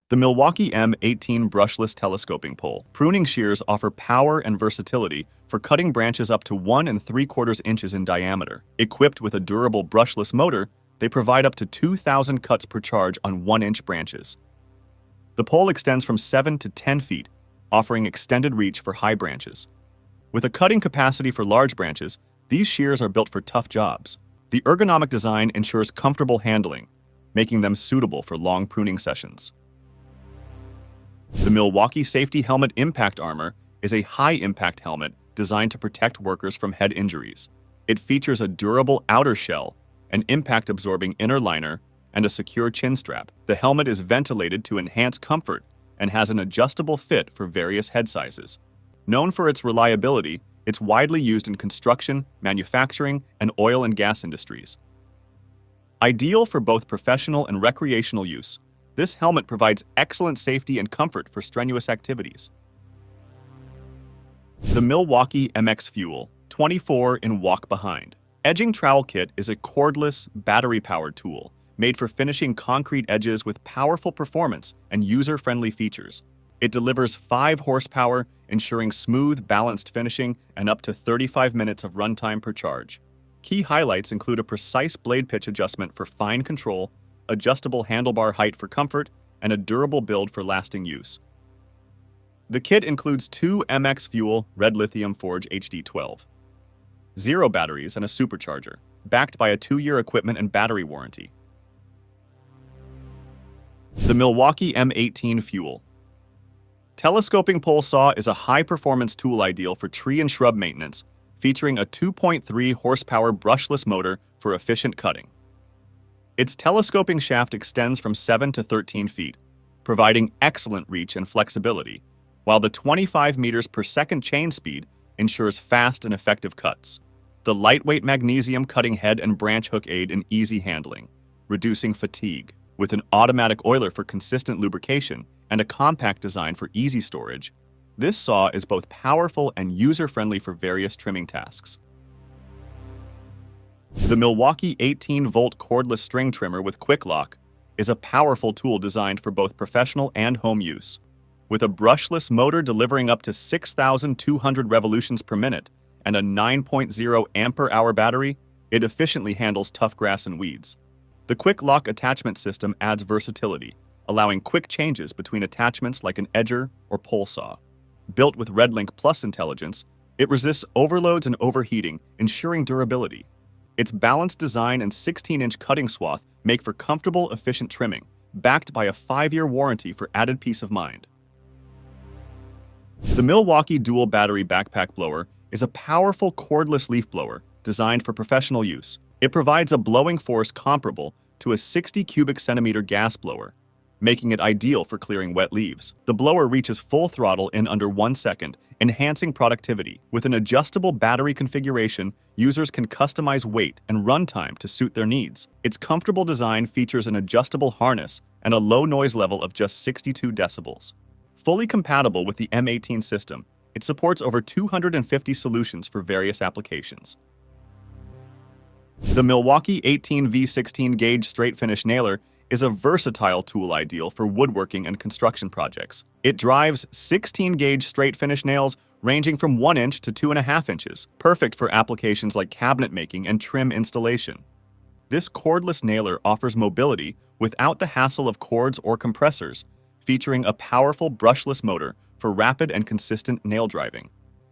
The Milwaukee M18 Brushless Telescoping Pole. Pruning shears offer power and versatility for cutting branches up to 1 3/4 inches in diameter. Equipped with a durable brushless motor, they provide up to 2,000 cuts per charge on 1-inch branches. The pole extends from 7 to 10 feet, offering extended reach for high branches. With a cutting capacity for large branches, these shears are built for tough jobs. The ergonomic design ensures comfortable handling, making them suitable for long pruning sessions. The Milwaukee Safety Helmet Impact Armor is a high-impact helmet designed to protect workers from head injuries. It features a durable outer shell, an impact-absorbing inner liner, and a secure chin strap. The helmet is ventilated to enhance comfort and has an adjustable fit for various head sizes. Known for its reliability, it's widely used in construction, manufacturing, and oil and gas industries. Ideal for both professional and recreational use, this helmet provides excellent safety and comfort for strenuous activities. The Milwaukee MX Fuel 24 in Walk Behind. Edging Trowel Kit is a cordless, battery-powered tool made for finishing concrete edges with powerful performance and user-friendly features. It delivers 5 horsepower, ensuring smooth, balanced finishing and up to 35 minutes of runtime per charge. Key highlights include a precise blade pitch adjustment for fine control, adjustable handlebar height for comfort, and a durable build for lasting use. The kit includes 2 MX Fuel Red Lithium Forge HD12, 0 batteries, and a supercharger, backed by a 2-year equipment and battery warranty. The Milwaukee M18 Fuel. Telescoping pole saw is a high-performance tool ideal for tree and shrub maintenance, featuring a 2.3 horsepower brushless motor for efficient cutting. Its telescoping shaft extends from 7 to 13 feet, providing excellent reach and flexibility, while the 25 meters per second chain speed ensures fast and effective cuts. The lightweight magnesium cutting head and branch hook aid in easy handling, reducing fatigue. With an automatic oiler for consistent lubrication and a compact design for easy storage, this saw is both powerful and user-friendly for various trimming tasks. The Milwaukee 18-volt cordless string trimmer with Quik-LOK is a powerful tool designed for both professional and home use. With a brushless motor delivering up to 6,200 revolutions per minute and a 9.0 ampere-hour battery, it efficiently handles tough grass and weeds. The Quik-LOK attachment system adds versatility, allowing quick changes between attachments like an edger or pole saw. Built with RedLink Plus intelligence, it resists overloads and overheating, ensuring durability. Its balanced design and 16-inch cutting swath make for comfortable, efficient trimming, backed by a 5-year warranty for added peace of mind. The Milwaukee Dual Battery Backpack Blower is a powerful cordless leaf blower designed for professional use. It provides a blowing force comparable to a 60 cubic centimeter gas blower, making it ideal for clearing wet leaves. The blower reaches full throttle in under 1 second, enhancing productivity. With an adjustable battery configuration, users can customize weight and runtime to suit their needs. Its comfortable design features an adjustable harness and a low noise level of just 62 decibels. Fully compatible with the M18 system, it supports over 250 solutions for various applications. The Milwaukee 18 V16 gauge straight finish nailer is a versatile tool ideal for woodworking and construction projects. It drives 16-gauge straight finish nails ranging from 1 inch to 2.5 inches, perfect for applications like cabinet making and trim installation. This cordless nailer offers mobility without the hassle of cords or compressors, featuring a powerful brushless motor for rapid and consistent nail driving.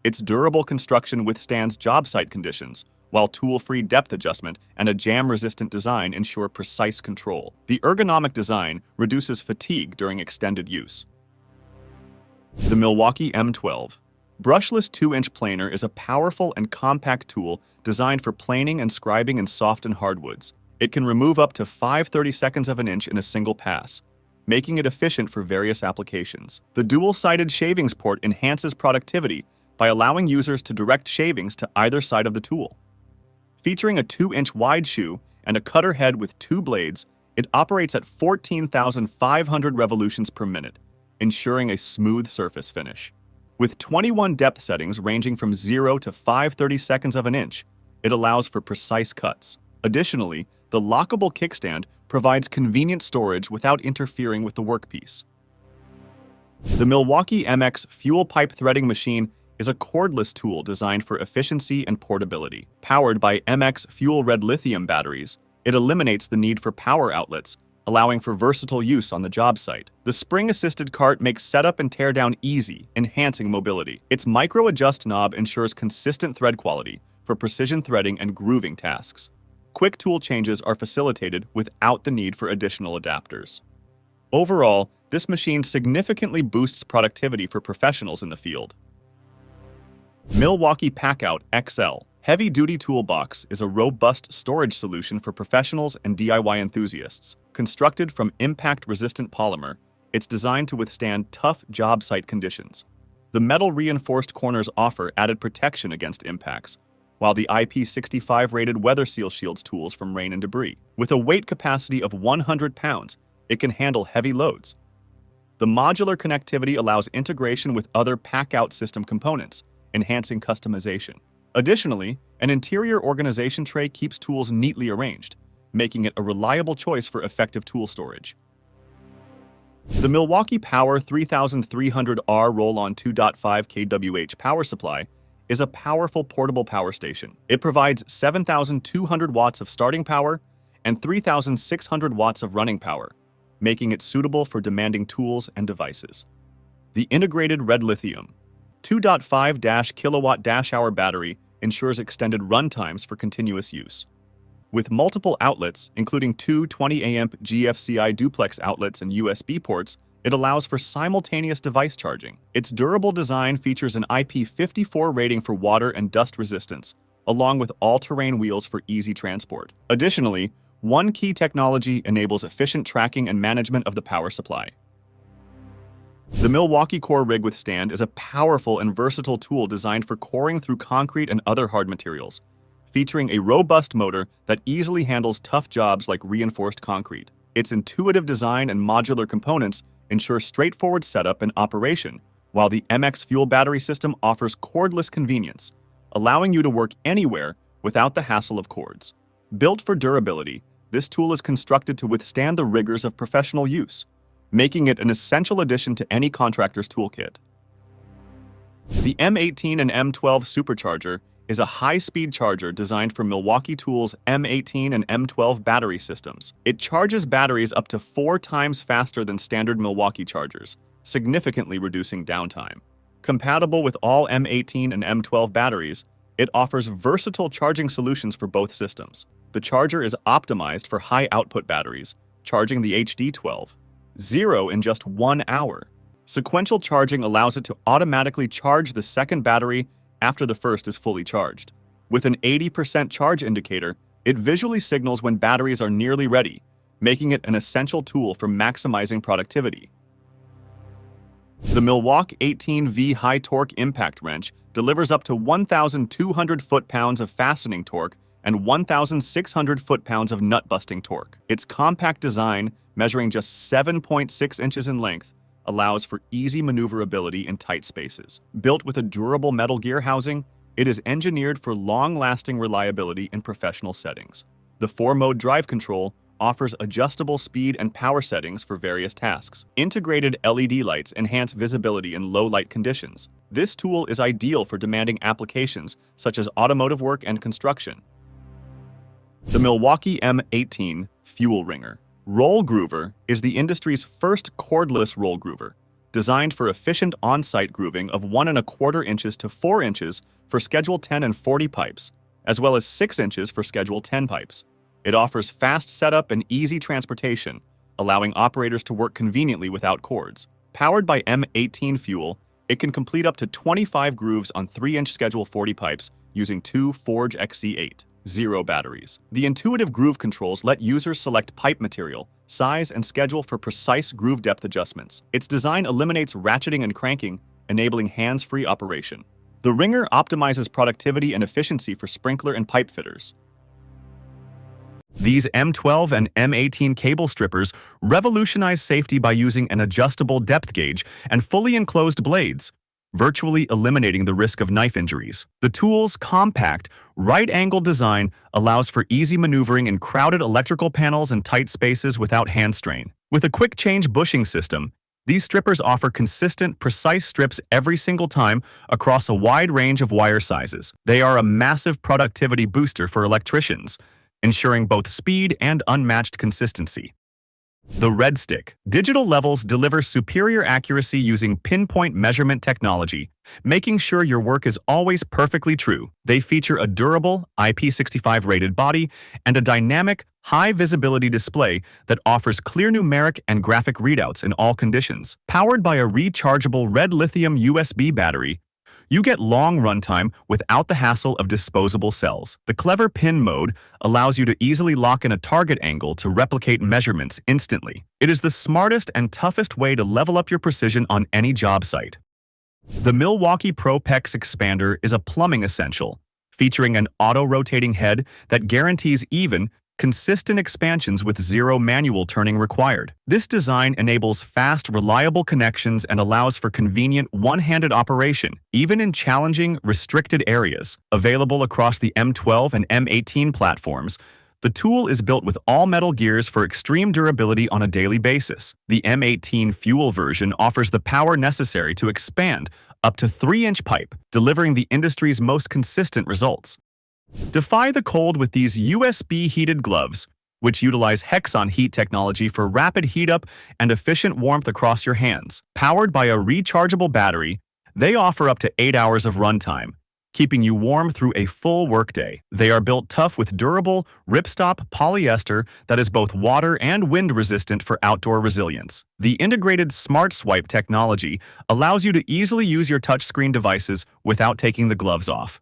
Its durable construction withstands job site conditions, while tool-free depth adjustment and a jam-resistant design ensure precise control. The ergonomic design reduces fatigue during extended use. The Milwaukee M12 Brushless 2-inch planer is a powerful and compact tool designed for planing and scribing in soft and hardwoods. It can remove up to 5/32 of an inch in a single pass, making it efficient for various applications. The dual-sided shavings port enhances productivity by allowing users to direct shavings to either side of the tool. Featuring a 2-inch wide shoe and a cutter head with 2 blades, it operates at 14,500 revolutions per minute, ensuring a smooth surface finish. With 21 depth settings ranging from 0 to 5/32 of an inch, it allows for precise cuts. Additionally, the lockable kickstand provides convenient storage without interfering with the workpiece. The Milwaukee MX fuel pipe threading machine is a cordless tool designed for efficiency and portability. Powered by MX fuel red lithium batteries, it eliminates the need for power outlets, allowing for versatile use on the job site. The spring-assisted cart makes setup and teardown easy, enhancing mobility. Its micro-adjust knob ensures consistent thread quality for precision threading and grooving tasks. Quick tool changes are facilitated without the need for additional adapters. Overall, this machine significantly boosts productivity for professionals in the field. Milwaukee PACKOUT XL Heavy-Duty Toolbox is a robust storage solution for professionals and DIY enthusiasts. Constructed from impact-resistant polymer, it's designed to withstand tough job site conditions. The metal-reinforced corners offer added protection against impacts, while the IP65-rated Weather Seal shields tools from rain and debris. With a weight capacity of 100 pounds, it can handle heavy loads. The modular connectivity allows integration with other PACKOUT system components, enhancing customization. Additionally, an interior organization tray keeps tools neatly arranged, making it a reliable choice for effective tool storage. The Milwaukee Power 3300R Roll-On 2.5 kWh power supply is a powerful portable power station. It provides 7,200 watts of starting power and 3,600 watts of running power, making it suitable for demanding tools and devices. The integrated red lithium 2.5 kilowatt-hour battery ensures extended run times for continuous use. With multiple outlets, including two 20-amp GFCI duplex outlets and USB ports, it allows for simultaneous device charging. Its durable design features an IP54 rating for water and dust resistance, along with all-terrain wheels for easy transport. Additionally, one key technology enables efficient tracking and management of the power supply. The Milwaukee Core Rig with Stand is a powerful and versatile tool designed for coring through concrete and other hard materials, featuring a robust motor that easily handles tough jobs like reinforced concrete. Its intuitive design and modular components ensure straightforward setup and operation, while the MX fuel battery system offers cordless convenience, allowing you to work anywhere without the hassle of cords. Built for durability, this tool is constructed to withstand the rigors of professional use, making it an essential addition to any contractor's toolkit. The M18 and M12 Super Charger is a high-speed charger designed for Milwaukee Tool's M18 and M12 battery systems. It charges batteries up to 4 times faster than standard Milwaukee chargers, significantly reducing downtime. Compatible with all M18 and M12 batteries, it offers versatile charging solutions for both systems. The charger is optimized for high-output batteries, charging the HD12 0 in just 1 hour. Sequential charging allows it to automatically charge the second battery after the first is fully charged. With an 80% charge indicator, it visually signals when batteries are nearly ready, making it an essential tool for maximizing productivity. The Milwaukee 18V High Torque Impact Wrench delivers up to 1,200 foot-pounds of fastening torque and 1,600 foot-pounds of nut-busting torque. Its compact design, measuring just 7.6 inches in length, allows for easy maneuverability in tight spaces. Built with a durable metal gear housing, it is engineered for long-lasting reliability in professional settings. The 4-mode drive control offers adjustable speed and power settings for various tasks. Integrated LED lights enhance visibility in low-light conditions. This tool is ideal for demanding applications such as automotive work and construction. The Milwaukee M18 Fuel Wringer Roll Groover is the industry's first cordless roll groover, designed for efficient on-site grooving of 1¼ inches to 4 inches for Schedule 10 and 40 pipes, as well as 6 inches for Schedule 10 pipes. It offers fast setup and easy transportation, allowing operators to work conveniently without cords. Powered by M18 fuel, it can complete up to 25 grooves on 3-inch Schedule 40 pipes using 2 Forge XC8.0 batteries. The intuitive groove controls let users select pipe material, size, and schedule for precise groove depth adjustments. Its design eliminates ratcheting and cranking, enabling hands-free operation. The Wringer optimizes productivity and efficiency for sprinkler and pipe fitters. These M12 and M18 cable strippers revolutionize safety by using an adjustable depth gauge and fully enclosed blades, virtually eliminating the risk of knife injuries. The tool's compact, right-angled design allows for easy maneuvering in crowded electrical panels and tight spaces without hand strain. With a quick-change bushing system, These strippers offer consistent, precise strips every single time across a wide range of wire sizes. They are a massive productivity booster for electricians, ensuring both speed and unmatched consistency. The Red Stick. Digital levels deliver superior accuracy using pinpoint measurement technology, making sure your work is always perfectly true. They feature a durable, IP65 rated body and a dynamic, high-visibility display that offers clear numeric and graphic readouts in all conditions. Powered by a rechargeable red lithium USB battery, you get long runtime without the hassle of disposable cells. The clever pin mode allows you to easily lock in a target angle to replicate measurements instantly. It is the smartest and toughest way to level up your precision on any job site. The Milwaukee Propex expander is a plumbing essential, featuring an auto-rotating head that guarantees even, consistent expansions with zero manual turning required. This design enables fast, reliable connections and allows for convenient one-handed operation, even in challenging, restricted areas. Available across the M12 and M18 platforms, the tool is built with all-metal gears for extreme durability on a daily basis. The M18 fuel version offers the power necessary to expand up to 3-inch pipe, delivering the industry's most consistent results. Defy the cold with these USB-heated gloves, which utilize Hexon heat technology for rapid heat-up and efficient warmth across your hands. Powered by a rechargeable battery, they offer up to 8 hours of runtime, keeping you warm through a full workday. They are built tough with durable, ripstop polyester that is both water and wind-resistant for outdoor resilience. The integrated Smart Swipe technology allows you to easily use your touchscreen devices without taking the gloves off.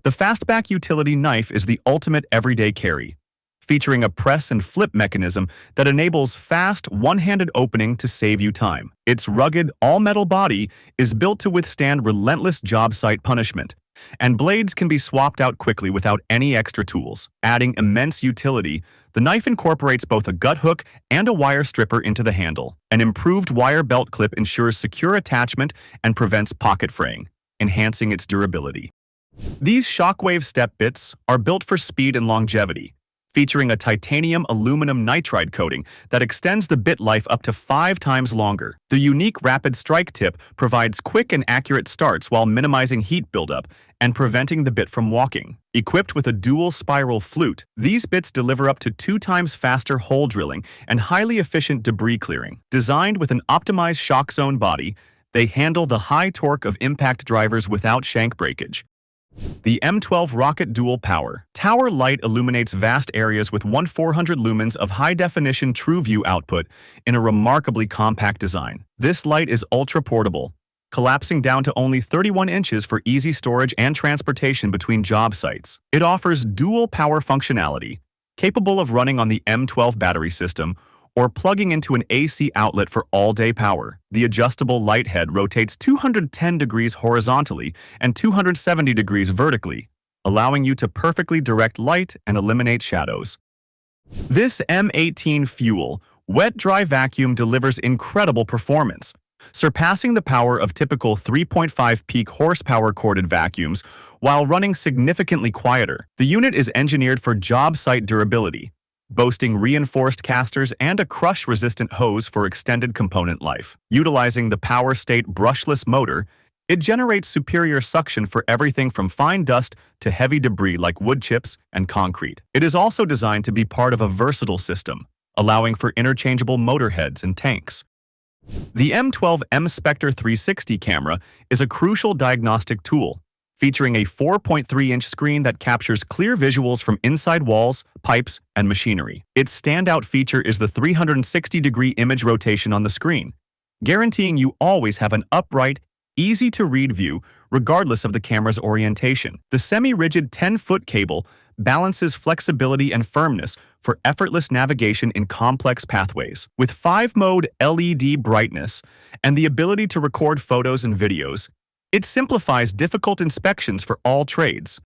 The Fastback utility knife is the ultimate everyday carry, featuring a press and flip mechanism that enables fast, one-handed opening to save you time. Its rugged, all-metal body is built to withstand relentless job site punishment, and blades can be swapped out quickly without any extra tools. Adding immense utility, the knife incorporates both a gut hook and a wire stripper into the handle. An improved wire belt clip ensures secure attachment and prevents pocket fraying, enhancing its durability. These Shockwave step bits are built for speed and longevity, featuring a titanium aluminum nitride coating that extends the bit life up to 5 times longer. The unique rapid strike tip provides quick and accurate starts while minimizing heat buildup and preventing the bit from walking. Equipped with a dual spiral flute, these bits deliver up to 2 times faster hole drilling and highly efficient debris clearing. Designed with an optimized shock zone body, they handle the high torque of impact drivers without shank breakage. The M12 Rocket Dual Power Tower light illuminates vast areas with 1400 lumens of high-definition TrueView output in a remarkably compact design. This light is ultra-portable, collapsing down to only 31 inches for easy storage and transportation between job sites. It offers dual power functionality, capable of running on the M12 battery system or plugging into an AC outlet for all-day power. The adjustable light head rotates 210 degrees horizontally and 270 degrees vertically, allowing you to perfectly direct light and eliminate shadows. This M18 Fuel wet-dry vacuum delivers incredible performance, surpassing the power of typical 3.5 peak horsepower corded vacuums while running significantly quieter. The unit is engineered for job site durability, boasting reinforced casters and a crush-resistant hose for extended component life. Utilizing the Power State brushless motor, it generates superior suction for everything from fine dust to heavy debris like wood chips and concrete. It is also designed to be part of a versatile system, allowing for interchangeable motor heads and tanks. The M12 M Spectre 360 camera is a crucial diagnostic tool, featuring a 4.3-inch screen that captures clear visuals from inside walls, pipes, and machinery. Its standout feature is the 360-degree image rotation on the screen, guaranteeing you always have an upright, easy-to-read view regardless of the camera's orientation. The semi-rigid 10-foot cable balances flexibility and firmness for effortless navigation in complex pathways. With 5-mode LED brightness and the ability to record photos and videos, it simplifies difficult inspections for all trades.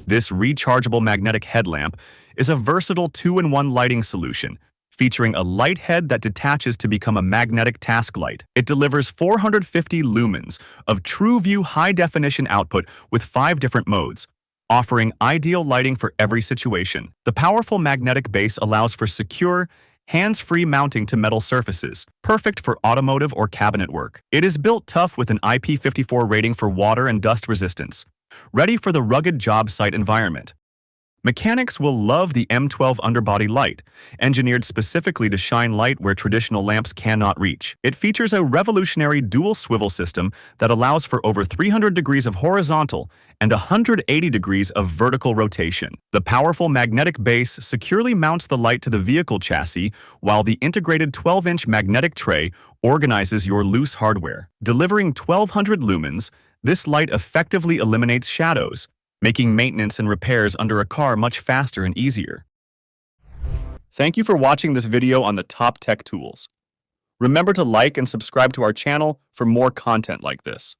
This rechargeable magnetic headlamp is a versatile 2-in-1 lighting solution, featuring a light head that detaches to become a magnetic task light. It delivers 450 lumens of TrueView high-definition output with 5 different modes, offering ideal lighting for every situation. The powerful magnetic base allows for secure, Hands-free mounting to metal surfaces, perfect for automotive or cabinet work. It is built tough with an IP54 rating for water and dust resistance, ready for the rugged job site environment. Mechanics will love the M12 Underbody light, engineered specifically to shine light where traditional lamps cannot reach. It features a revolutionary dual swivel system that allows for over 300 degrees of horizontal and 180 degrees of vertical rotation. The powerful magnetic base securely mounts the light to the vehicle chassis, while the integrated 12-inch magnetic tray organizes your loose hardware. Delivering 1,200 lumens, this light effectively eliminates shadows, making maintenance and repairs under a car much faster and easier. Thank you for watching this video on the top tech tools. Remember to like and subscribe to our channel for more content like this.